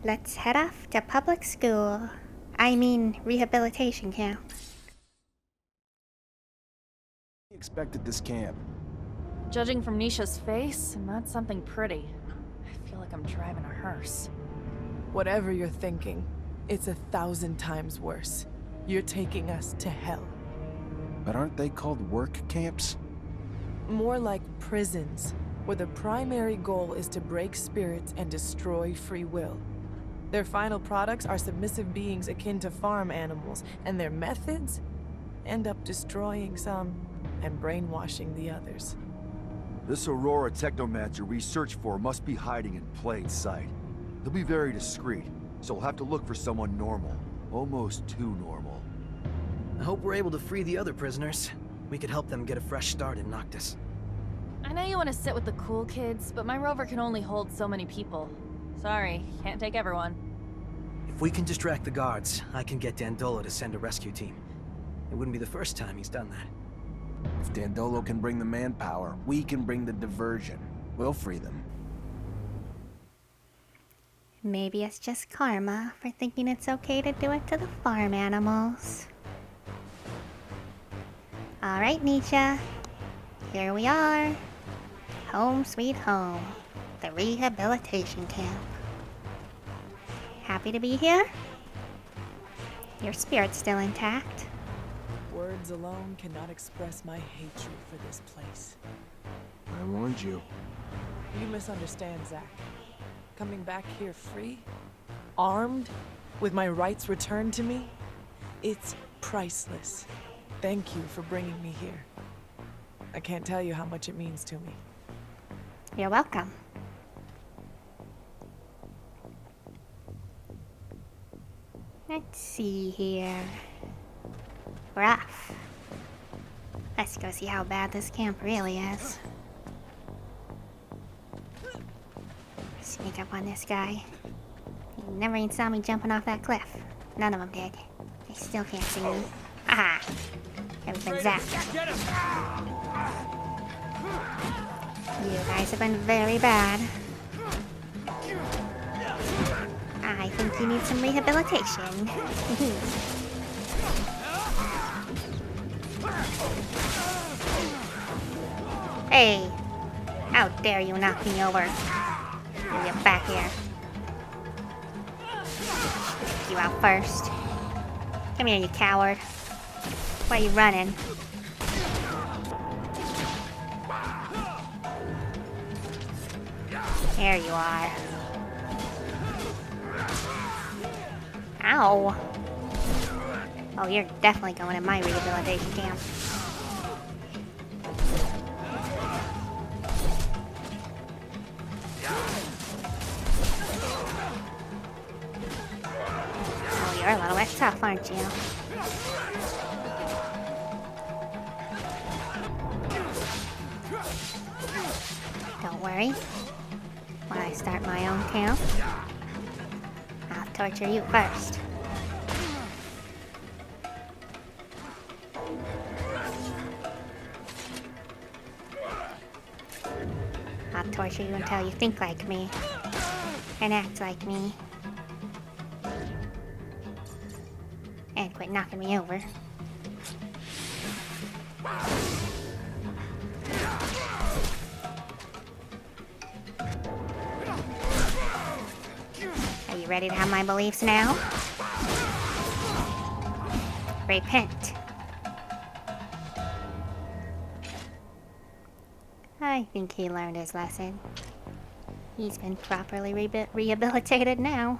Let's head off to public school. I mean, rehabilitation camp. I expected this camp. Judging from Nisha's face, not something pretty. I feel like I'm driving a hearse. Whatever you're thinking, it's 1,000 times worse. You're taking us to hell. But aren't they called work camps? More like prisons, where the primary goal is to break spirits and destroy free will. Their final products are submissive beings akin to farm animals, and their methods end up destroying some and brainwashing the others. This Aurora Technomancer we search for must be hiding in plain sight. He'll be very discreet, so we'll have to look for someone normal. Almost too normal. I hope we're able to free the other prisoners. We could help them get a fresh start in Noctis. I know you want to sit with the cool kids, but my rover can only hold so many people. Sorry, can't take everyone. If we can distract the guards, I can get Dandolo to send a rescue team. It wouldn't be the first time he's done that. If Dandolo can bring the manpower, we can bring the diversion. We'll free them. Maybe it's just karma for thinking it's okay to do it to the farm animals. Alright, Niesha. Here we are. Home sweet home. The rehabilitation camp. Happy to be here? Your spirit's still intact. Words alone cannot express my hatred for this place. I warned you. You misunderstand, Zach. Coming back here free, armed, with my rights returned to me, it's priceless. Thank you for bringing me here. I can't tell you how much it means to me. You're welcome. Let's see here. We're off. Let's go see how bad this camp really is. Sneak up on this guy. He never even saw me jumping off that cliff. None of them did. They still can't see me. Aha! Everything's zapped. You guys have been very bad. I think you need some rehabilitation. Hey! How dare you knock me over? You get back here. Take you out first. Come here, you coward. Why are you running? There you are. Ow! Oh, you're definitely going in my rehabilitation camp. Oh, you're a little bit tough, aren't you? Don't worry. When I start my own camp, I'll torture you first. I'll torture you until you think like me and act like me. And quit knocking me over. Are you ready to have my beliefs now? Repent. I think he learned his lesson. He's been properly rehabilitated now.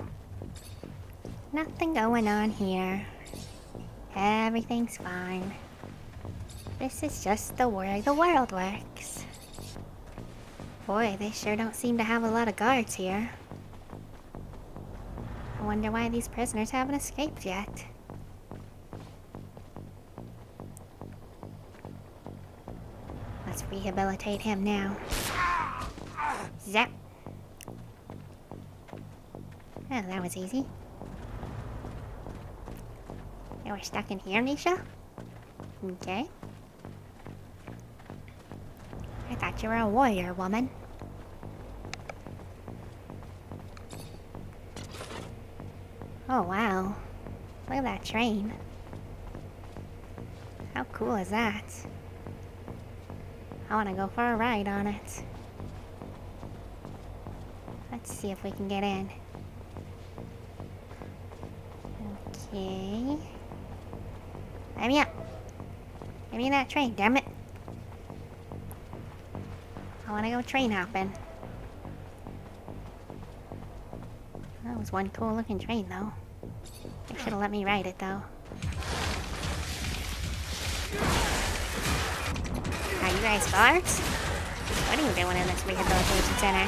Nothing going on here. Everything's fine. This is just the way the world works. Boy, they sure don't seem to have a lot of guards here. I wonder why these prisoners haven't escaped yet. Let's rehabilitate him now. Zap. Oh, that was easy. They were stuck in here, Niesha? Okay. I thought you were a warrior, woman. Oh wow. Look at that train. How cool is that? I want to go for a ride on it. Let's see if we can get in. Okay. Let me up. Give me that train, damn it. I want to go train hopping. That was one cool looking train though. They should have let me ride it though. Are you guys guards? What are you doing in this rehabilitation center?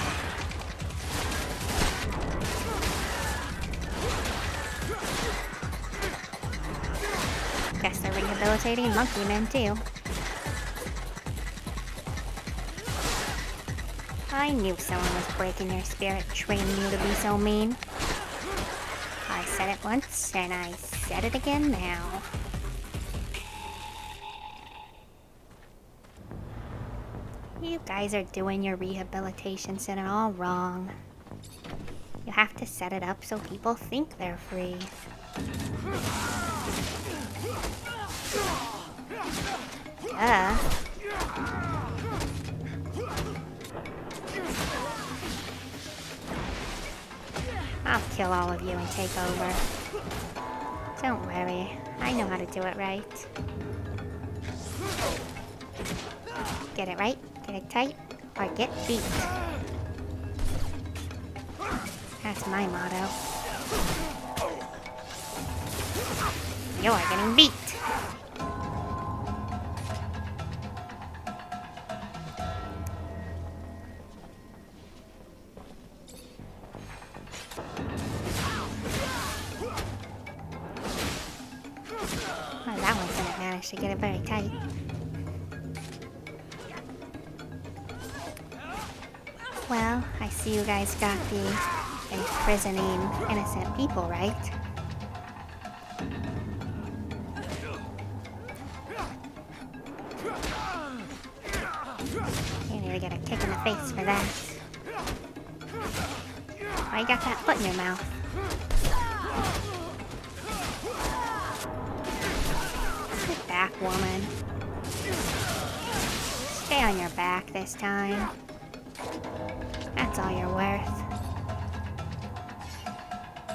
Guess they're rehabilitating monkey men too. I knew someone was breaking your spirit, training you to be so mean. I said it once, and I said it again now. You guys are doing your rehabilitation center all wrong. You have to set it up so people think they're free. I'll kill all of you and take over. Don't worry, I know how to do it right. Get it right, get it tight, or get beat. That's my motto. You're getting beat. Well, that one didn't manage to get it very tight. Well, I see you guys got the imprisoning innocent people, right? You need to get a kick in the face for that. Why you got that foot in your mouth? Sit back, woman. Stay on your back this time. That's all you're worth.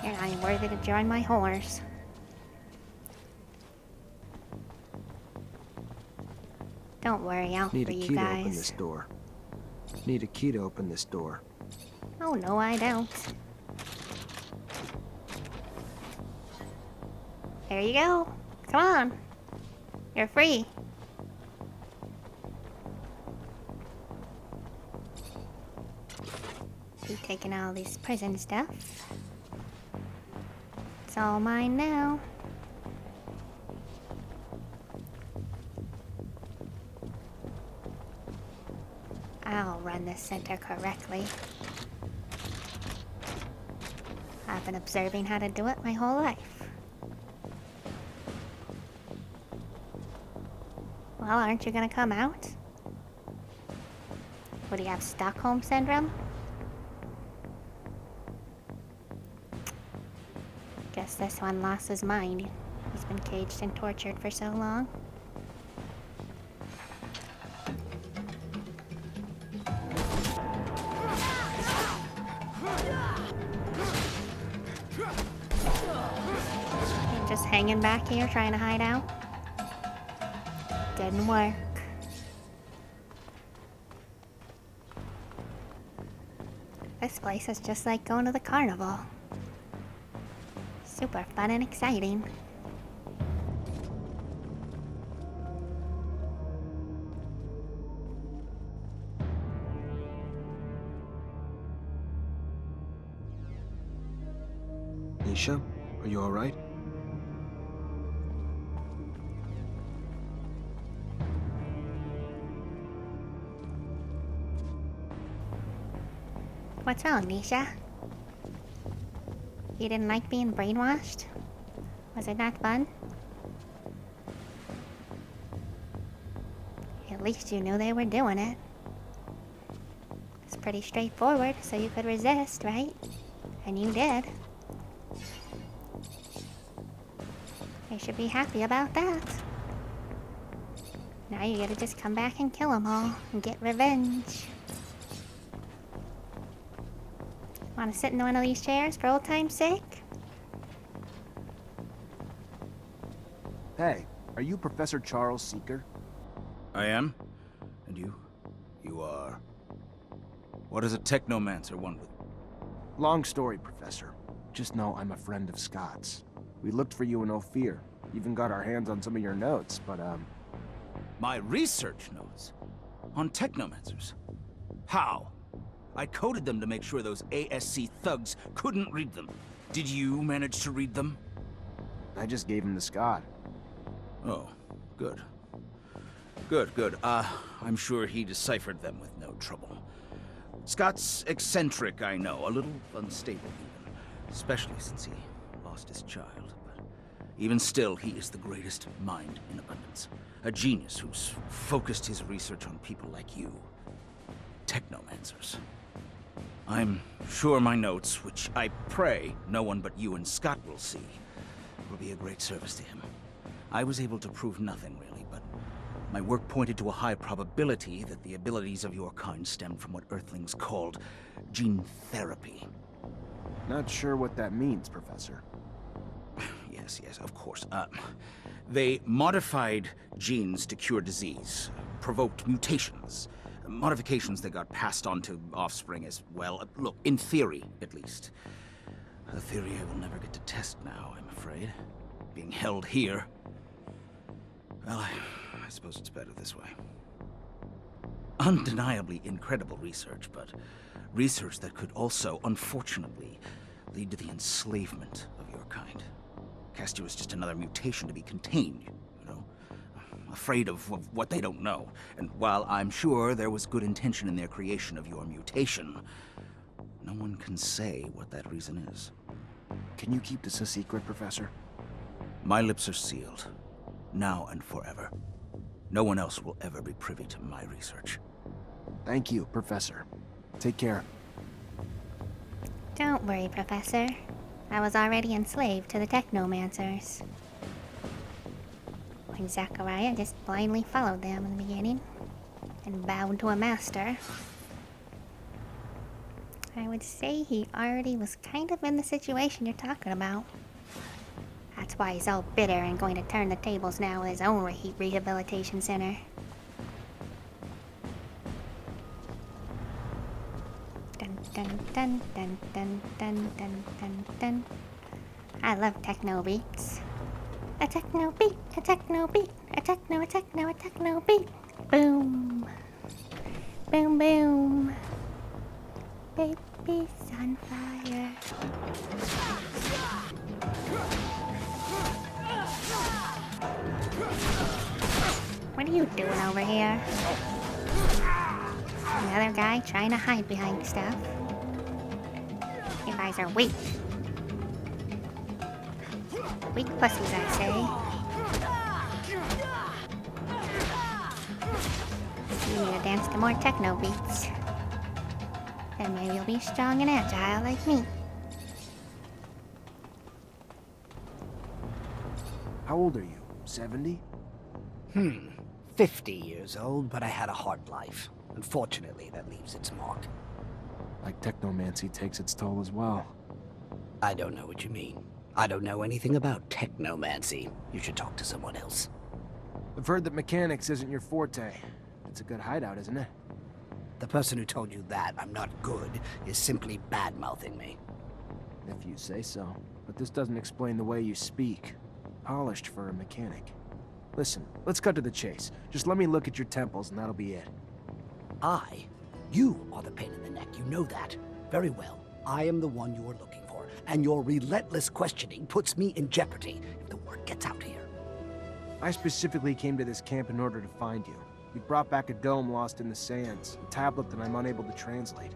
You're not even worthy to join my horse. Don't worry, I'll Need a free you key to open guys. this door. Need a key to open this door. Oh no, I don't. There you go. Come on. You're free. Be taking all this prison stuff. It's all mine now. I'll run this center correctly. I've been observing how to do it my whole life. Well, aren't you gonna come out? What do you have, Stockholm Syndrome? Guess this one lost his mind. He's been caged and tortured for so long. You're just hanging back here trying to hide out? Didn't work. This place is just like going to the carnival. Super fun and exciting. Niesha, are you alright? What's wrong, Niesha? You didn't like being brainwashed? Was it not fun? At least you knew they were doing it. It's pretty straightforward, so you could resist, right? And you did. They should be happy about that. Now you gotta just come back and kill them all and get revenge. Wanna sit in one of these chairs for old time's sake? Hey, are you Professor Charles Seeker? I am? And you? You are... What does a Technomancer want with... Long story, Professor. Just know I'm a friend of Scott's. We looked for you in Ophir. Even got our hands on some of your notes, but, My research notes? On Technomancers? How? I coded them to make sure those ASC thugs couldn't read them. Did you manage to read them? I just gave him to Scott. Oh, good. Good. I'm sure he deciphered them with no trouble. Scott's eccentric, I know, a little unstable even, especially since he lost his child. But even still, he is the greatest mind in abundance. A genius who's focused his research on people like you. Technomancers. I'm sure my notes, which I pray no one but you and Scott will see, will be a great service to him. I was able to prove nothing, really, but my work pointed to a high probability that the abilities of your kind stemmed from what Earthlings called gene therapy. Not sure what that means, Professor. Yes, of course. They modified genes to cure disease, provoked mutations, modifications that got passed on to offspring as well. Look, in theory, at least. A theory I will never get to test now, I'm afraid. Being held here. Well, I suppose it's better this way. Undeniably incredible research, but research that could also, unfortunately, lead to the enslavement of your kind. Cast you as just another mutation to be contained, you know? Afraid of what they don't know. And while I'm sure there was good intention in their creation of your mutation, no one can say what that reason is. Can you keep this a secret, Professor? My lips are sealed, now and forever. No one else will ever be privy to my research. Thank you, Professor. Take care. Don't worry, Professor. I was already enslaved to the Technomancers. When Zachariah just blindly followed them in the beginning and bowed to a master. I would say he already was kind of in the situation you're talking about. That's why he's all bitter and going to turn the tables now with his own rehabilitation center. Dun dun dun dun dun dun dun dun dun. I love techno beats. A techno beat, a techno beat, a techno beat. Boom. Boom boom. Baby's on fire. What are you doing over here? Another guy trying to hide behind stuff. You guys are weak. Weak pussies, I say. You need to dance to more techno beats. Then maybe you'll be strong and agile like me. How old are you? 70? 50 years old, but I had a hard life. Unfortunately, that leaves its mark. Like technomancy takes its toll as well. I don't know what you mean. I don't know anything about technomancy. You should talk to someone else. I've heard that mechanics isn't your forte. It's a good hideout, isn't it? The person who told you that I'm not good is simply bad-mouthing me. If you say so. But this doesn't explain the way you speak. Polished for a mechanic. Listen, let's cut to the chase. Just let me look at your temples and that'll be it. You are the pain in the neck, you know that. Very well. I am the one you are looking for, and your relentless questioning puts me in jeopardy if the word gets out here. I specifically came to this camp in order to find you. You brought back a dome lost in the sands, a tablet that I'm unable to translate.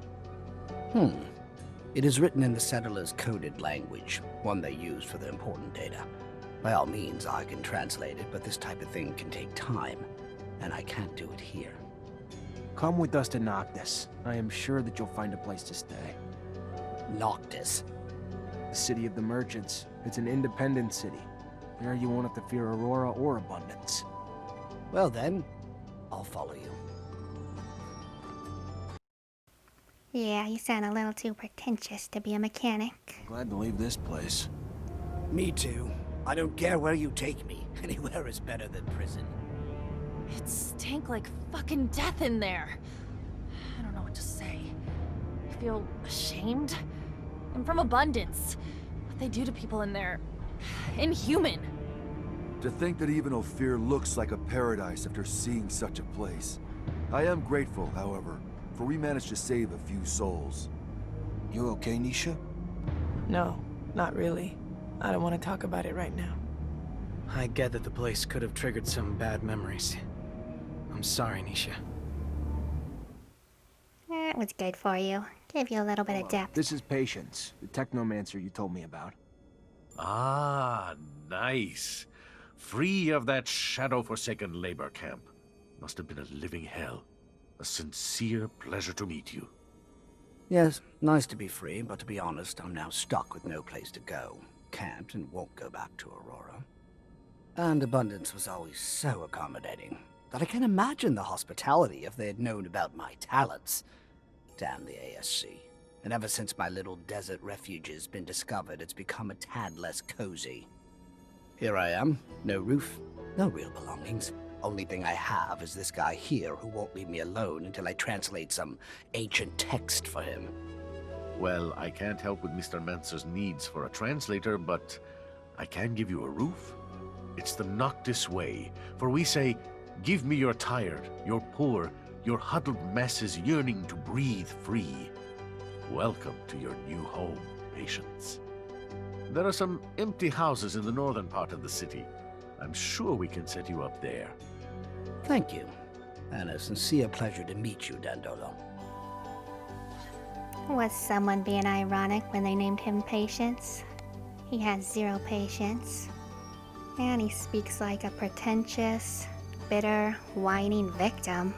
It is written in the settlers' coded language, one they use for their important data. By all means, I can translate it, but this type of thing can take time, and I can't do it here. Come with us to Noctis. I am sure that you'll find a place to stay. Noctis. The city of the merchants. It's an independent city. There you won't have to fear Aurora or Abundance. Well then, I'll follow you. Yeah, you sound a little too pretentious to be a mechanic. Glad to leave this place. Me too. I don't care where you take me. Anywhere is better than prison. It stank like fucking death in there. I don't know what to say. I feel ashamed. I'm from Abundance. What they do to people in there... inhuman. To think that even Ophir looks like a paradise after seeing such a place. I am grateful, however, for we managed to save a few souls. You okay, Niesha? No, not really. I don't want to talk about it right now. I get that the place could have triggered some bad memories. I'm sorry, Niesha. It was good for you. Gave you a little bit of depth. This is Patience, the Technomancer you told me about. Ah, nice. Free of that shadow-forsaken labor camp. Must have been a living hell. A sincere pleasure to meet you. Yes, nice to be free, but to be honest, I'm now stuck with no place to go. Can't and won't go back to Aurora. And Abundance was always so accommodating that I can't imagine the hospitality if they had known about my talents. Damn the ASC. And ever since my little desert refuge has been discovered, it's become a tad less cozy. Here I am, no roof, no real belongings. Only thing I have is this guy here who won't leave me alone until I translate some ancient text for him. Well, I can't help with Mr. Mancer's needs for a translator, but I can give you a roof. It's the Noctis way, for we say, give me your tired, your poor, your huddled masses yearning to breathe free. Welcome to your new home, Patience. There are some empty houses in the northern part of the city. I'm sure we can set you up there. Thank you, and a sincere pleasure to meet you, Dandolo. Was someone being ironic when they named him Patience? He has 0 patience. And he speaks like a pretentious, bitter, whining victim.